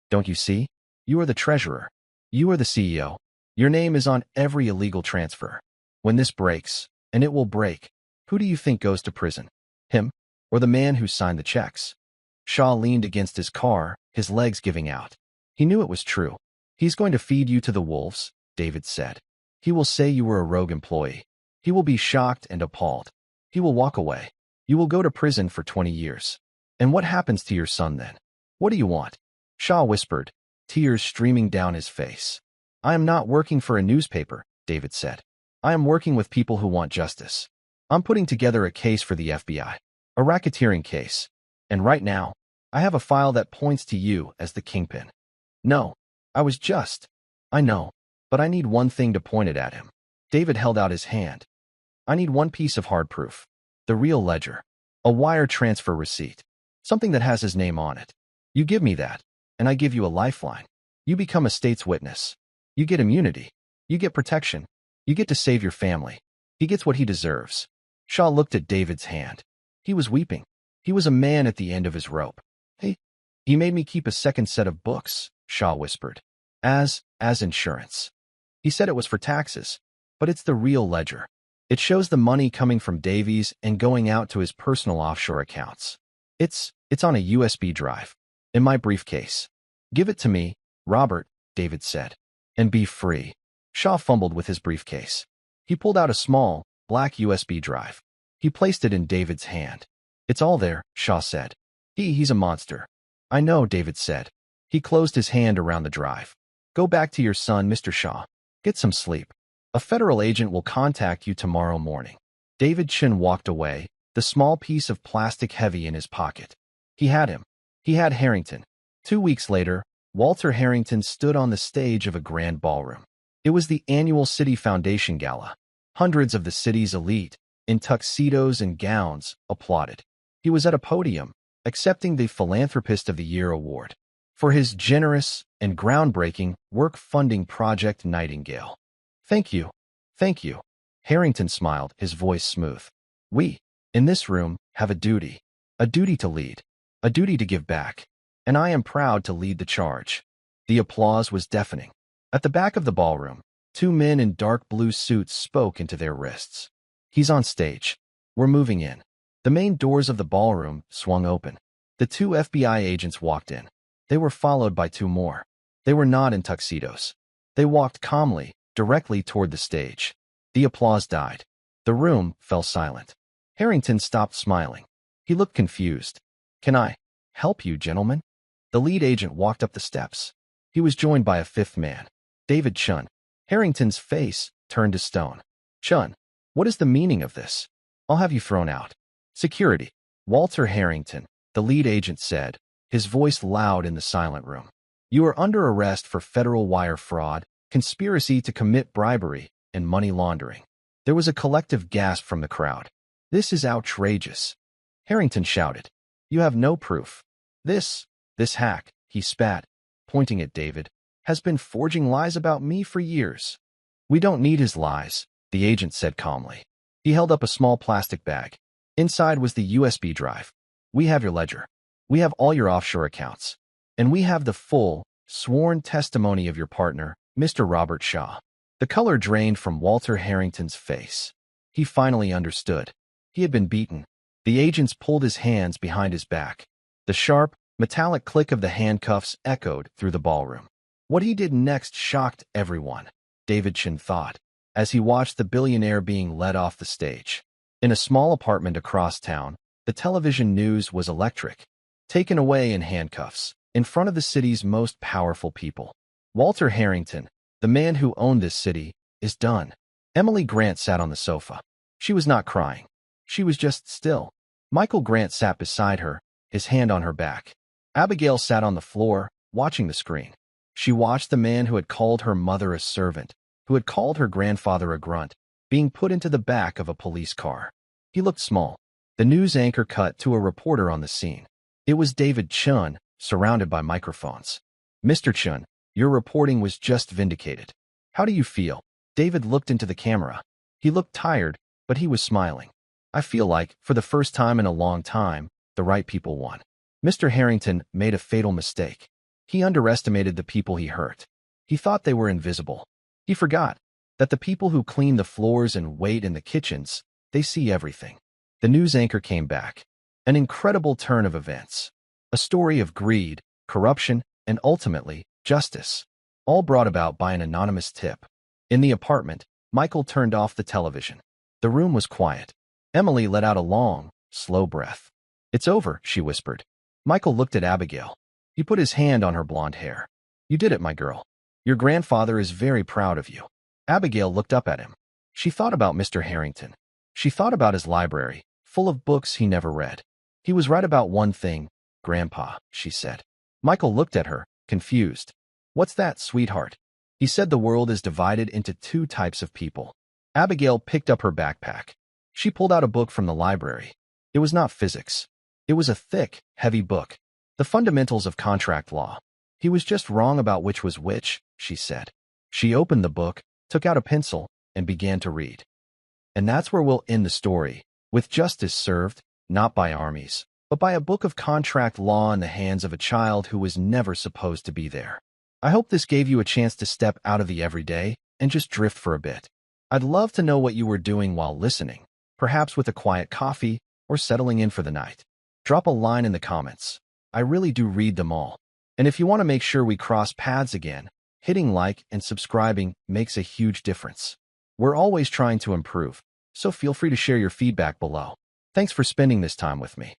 "Don't you see? You are the treasurer. You are the CEO. Your name is on every illegal transfer. When this breaks, and it will break, who do you think goes to prison? Him? Or the man who signed the checks?" Shaw leaned against his car, his legs giving out. He knew it was true. "He's going to feed you to the wolves," David said. "He will say you were a rogue employee. He will be shocked and appalled. He will walk away. You will go to prison for 20 years. And what happens to your son then? What do you want?" Shaw whispered, tears streaming down his face. "I am not working for a newspaper," David said. "I am working with people who want justice. I'm putting together a case for the FBI, a racketeering case. And right now, I have a file that points to you as the kingpin." "No, I know, but I need one thing to point it at him." David held out his hand. "I need one piece of hard proof. The real ledger. A wire transfer receipt. Something that has his name on it. You give me that, and I give you a lifeline. You become a state's witness. You get immunity. You get protection. You get to save your family. He gets what he deserves." Shaw looked at David's hand. He was weeping. He was a man at the end of his rope. He made me keep a second set of books," Shaw whispered. As insurance. He said it was for taxes, but it's the real ledger. It shows the money coming from Davies and going out to his personal offshore accounts. It's on a USB drive. In my briefcase. "Give it to me, Robert," David said. "And be free." Shaw fumbled with his briefcase. He pulled out a small, black USB drive. He placed it in David's hand. "It's all there," Shaw said. He's a monster." "I know," David said. He closed his hand around the drive. "Go back to your son, Mr. Shaw. Get some sleep. A federal agent will contact you tomorrow morning." David Chin walked away, the small piece of plastic heavy in his pocket. He had him. He had Harrington. 2 weeks later, Walter Harrington stood on the stage of a grand ballroom. It was the annual City Foundation Gala. Hundreds of the city's elite, in tuxedos and gowns, applauded. He was at a podium, accepting the Philanthropist of the Year award for his generous and groundbreaking work-funding Project Nightingale. Thank you. Harrington smiled, his voice smooth. "We, in this room, have a duty to lead, a duty to give back, and I am proud to lead the charge." The applause was deafening. At the back of the ballroom, 2 men in dark blue suits spoke into their wrists. "He's on stage. We're moving in." The main doors of the ballroom swung open. The 2 FBI agents walked in. They were followed by 2 more. They were not in tuxedos. They walked calmly, directly toward the stage. The applause died. The room fell silent. Harrington stopped smiling. He looked confused. "Can I help you, gentlemen?" The lead agent walked up the steps. He was joined by a 5th man, David Chun. Harrington's face turned to stone. "Chun, what is the meaning of this? I'll have you thrown out." "Security." Walter Harrington, the lead agent said, his voice loud in the silent room. "You are under arrest for federal wire fraud, conspiracy to commit bribery, and money laundering." There was a collective gasp from the crowd. "This is outrageous." Harrington shouted. "You have no proof. This hack," he spat, pointing at David, has been forging lies about me for years. We don't need his lies, the agent said calmly. He held up a small plastic bag. Inside was the USB drive. We have your ledger. We have all your offshore accounts. And we have the full, sworn testimony of your partner, Mr. Robert Shaw. The color drained from Walter Harrington's face. He finally understood. He had been beaten. The agents pulled his hands behind his back. The sharp, metallic click of the handcuffs echoed through the ballroom. What he did next shocked everyone, David Chin thought, as he watched the billionaire being led off the stage. In a small apartment across town, the television news was electric. Taken away in handcuffs, in front of the city's most powerful people. Walter Harrington, the man who owned this city, is done. Emily Grant sat on the sofa. She was not crying. She was just still. Michael Grant sat beside her, his hand on her back. Abigail sat on the floor, watching the screen. She watched the man who had called her mother a servant, who had called her grandfather a grunt, being put into the back of a police car. He looked small. The news anchor cut to a reporter on the scene. It was David Chun, surrounded by microphones. Mr. Chun, your reporting was just vindicated. How do you feel? David looked into the camera. He looked tired, but he was smiling. I feel like, for the first time in a long time, the right people won. Mr. Harrington made a fatal mistake. He underestimated the people he hurt. He thought they were invisible. He forgot that the people who clean the floors and wait in the kitchens, they see everything. The news anchor came back. An incredible turn of events. A story of greed, corruption, and ultimately, justice. All brought about by an anonymous tip. In the apartment, Michael turned off the television. The room was quiet. Emily let out a long, slow breath. It's over, she whispered. Michael looked at Abigail. He put his hand on her blonde hair. You did it, my girl. Your grandfather is very proud of you. Abigail looked up at him. She thought about Mr. Harrington. She thought about his library, full of books he never read. He was right about one thing, Grandpa, she said. Michael looked at her, confused. What's that, sweetheart? He said the world is divided into two types of people. Abigail picked up her backpack. She pulled out a book from the library. It was not physics. It was a thick, heavy book. The fundamentals of contract law. He was just wrong about which was which, she said. She opened the book, took out a pencil, and began to read. And that's where we'll end the story, with justice served, not by armies, but by a book of contract law in the hands of a child who was never supposed to be there. I hope this gave you a chance to step out of the everyday and just drift for a bit. I'd love to know what you were doing while listening, perhaps with a quiet coffee or settling in for the night. Drop a line in the comments. I really do read them all. And if you want to make sure we cross paths again, hitting like and subscribing makes a huge difference. We're always trying to improve, so feel free to share your feedback below. Thanks for spending this time with me.